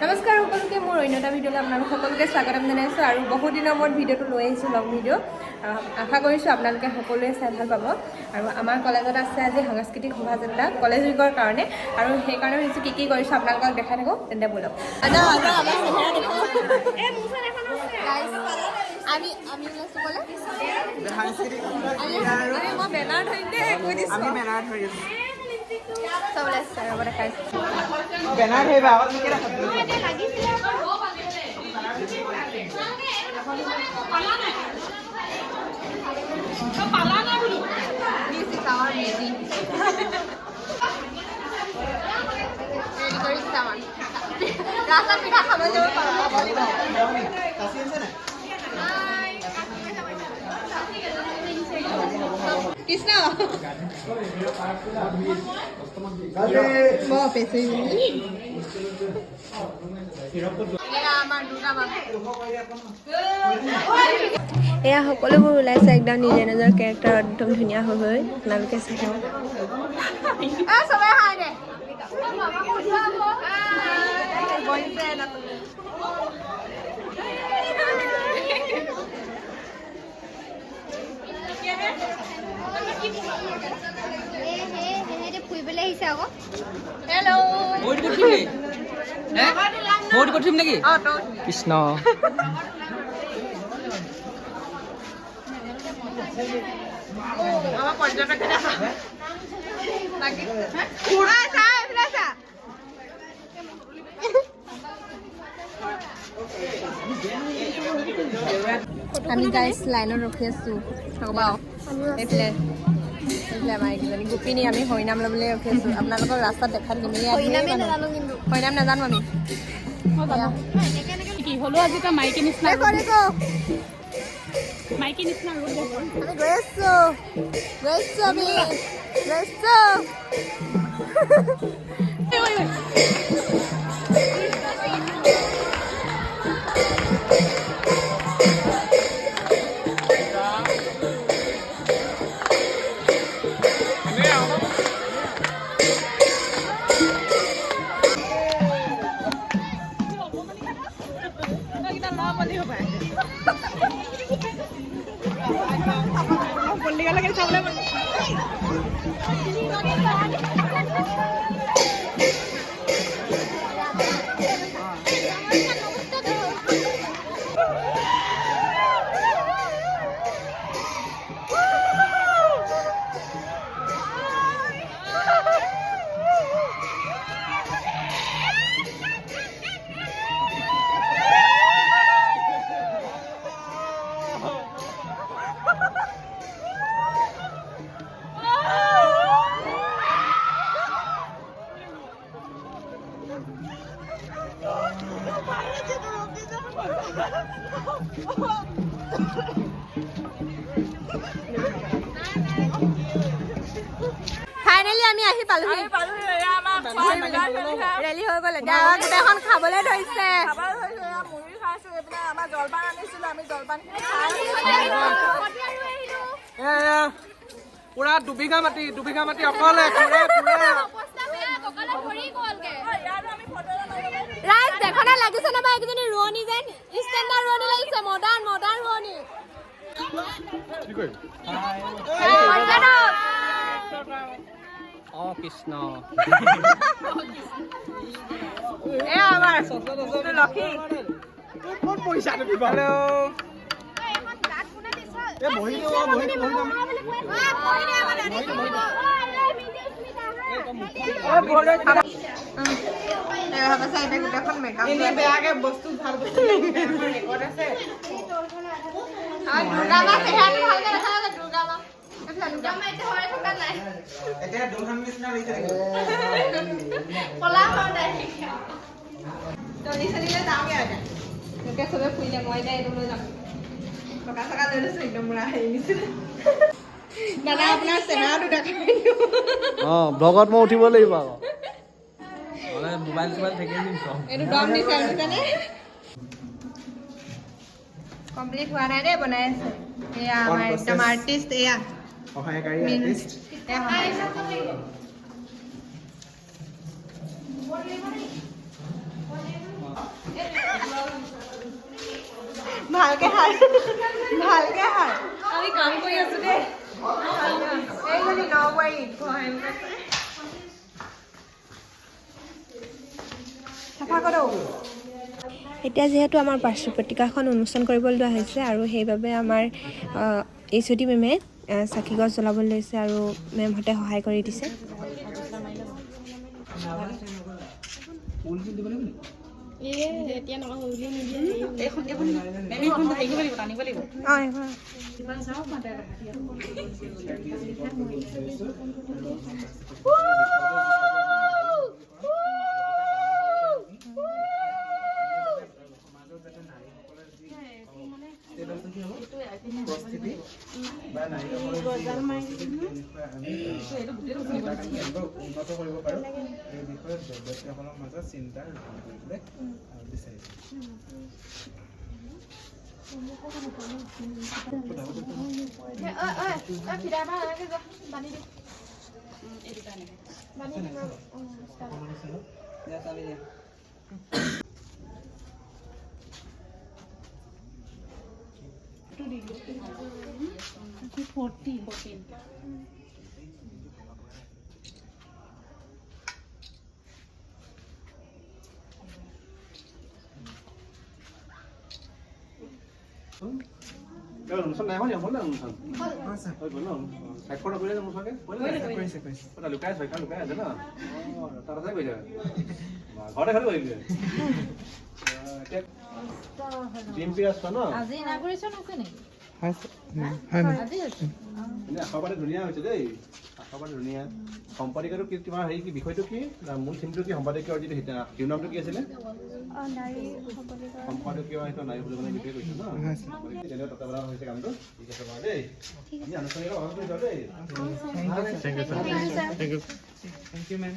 নমস্কাৰ সকলোকে মোৰ অন্য এটা ভিডিঅ'লৈ আপোনালোক সকলোকে স্বাগতম জনাইছোঁ আৰু বহুত দিনৰ মূৰত ভিডিঅ'টো লৈ আহিছোঁ লং ভিডিঅ' আশা কৰিছোঁ আপোনালোকে সকলোৱে চাই ভাল পাব আৰু আমাৰ কলেজত আছে আজি সাংস্কৃতিক শোভাযাত্ৰা কলেজ উইকৰ কাৰণে আৰু সেইকাৰণে ভাবিছোঁ কি কৰিছোঁ আপোনালোকক দেখাই থাকোঁ তেন্তে ব'লক বেনাৰ ধৰিবা পিঠা খাব যাব কৃষ্ণ এয়া সকলোবোৰ ওলাইছে একদম নিজে নিজৰ কেৰেক্টাৰ একদম ধুনীয়া হৈ হৈ আপোনালোকে চাই ফুৰিবলৈ আহিছে আকৌ হেল্ল' নেকি কৃষ্ণ আমি গাইছ লাইনত ৰখি আছোঁ এইফালে আমাৰ এইকেইজনী গোপিনী আমি হৰিনাম ল'বলৈ ৰখি আছোঁ আপোনালোকৰ ৰাস্তাত দেখা দিম হৰিনাম নাজানো আমি হ'লেও আজি তই মাইকী নিচিনা মাইকী নিচিনা গৈ আছোঁ আমি ফাইনেলি আমি আহি পালোহি ৰেলি হৈ গ'ল এতিয়া গোটেইখন খাবলৈ ধৰিছে মুড়ি খাইছোঁ এইপিনে আমাৰ জলপান আনিছিলোঁ আমি জলপানখিনি পুৰা দুবিঘা মাটি অকলে ৰাইজ দেখা লাগিছে নাবা একজনী ৰোৱনী যেন ষ্টেণ্ডাৰ্ড ৰোৱনী লাগিছে মডাৰ্ণ ৰোৱনী কৃষ্ণ আমাৰ লক্ষী ক'ত পইচা তুমি বেয়াকে বস্তু ভাল বস্তু চবে ফুৰিলে মই এতিয়া এইটো লৈ যাম টকা চকা লৈ লৈছো একদম পুৰা হেৰি নিচিনা দাদা আপোনাৰ চেহেৰাটো দেখাই ব্লগত মই উঠিব লাগিব আকৌ মোবাইল থাকে এইটো দম দিছে কমপ্লিট হোৱা নাই দেই বনাই আছে এয়া আমাৰ একদম আৰ্টিষ্ট এয়া সহায়কাৰী আৰ্টিষ্ট ভালকে হাৰ আমি কাম কৰি আছো দেই এইজনী নলবাৰী চাফা কৰোঁ এতিয়া যিহেতু আমাৰ বাৰ্ষিক পত্ৰিকাখন অনুষ্ঠান কৰিবলৈ লোৱা হৈছে আৰু সেইবাবে আমাৰ এইচঅডি মেমে চাকি গছ জ্বলাবলৈ লৈছে আৰু মেমহঁতে সহায় কৰি দিছে প্ৰস্তুতি বা নাৰীসকলৰ উন্নত কৰিব পাৰোঁ এই বিষয়ে ব্যক্তিসকলৰ মাজত চিন্তা কৰিবলৈ বিচাৰিছোঁ অনুষ্ঠান নাই হ'ল হ'ল না অনুষ্ঠান হৈ গ'ল ন স্বাক্ষৰ নকৰিলে অনুষ্ঠানকে লুকাই আছে লুকাই আছে ন তাত আছে কৰিছে ঘৰতে খালি কৰিছে ডিম্পি আছা ন আজি ইনাগুৰেশ্যন আছে নেকি আশাবাদী ধুনীয়া হৈছে দেই আশাবাদী ধুনীয়া সম্পাদিকাটো কি তোমাৰ হেৰি কি বিষয়টো কি মূল থিমটো কি সম্পাদকীয় যিটো শিৰোনামটো কি আছিলে সম্পাদকীয় সেইটো নাৰী সবলীকৰণৰ বিষয়ে কৈছে ন তেনেকুৱা তত্ত্বাৱধান হৈছে কামটো ঠিক আছে বাৰু দেই আমি আনুষ্ঠানিক সহযোগ কৰিছোঁ দেই থেংক ইউ মেম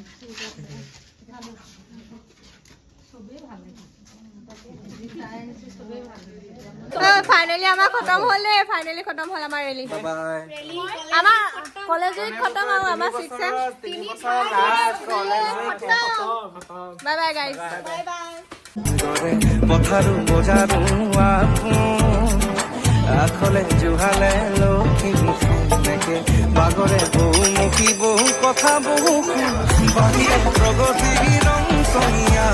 ফাইনেলি আমাৰ খতম হ'ল ফাইনেলি খতম হ'ল আমাৰ ৰেলী আমাৰ কলেজ উইক খতম আৰু আমাৰ 6 same bye bye guys bye bye পথাৰো বজাৰো আখলে জুহালে লক্ষী বাগৰে বহুমুখী বহু কথা বহু বাহিৰে প্ৰগতিৰ ৰং চঙিয়া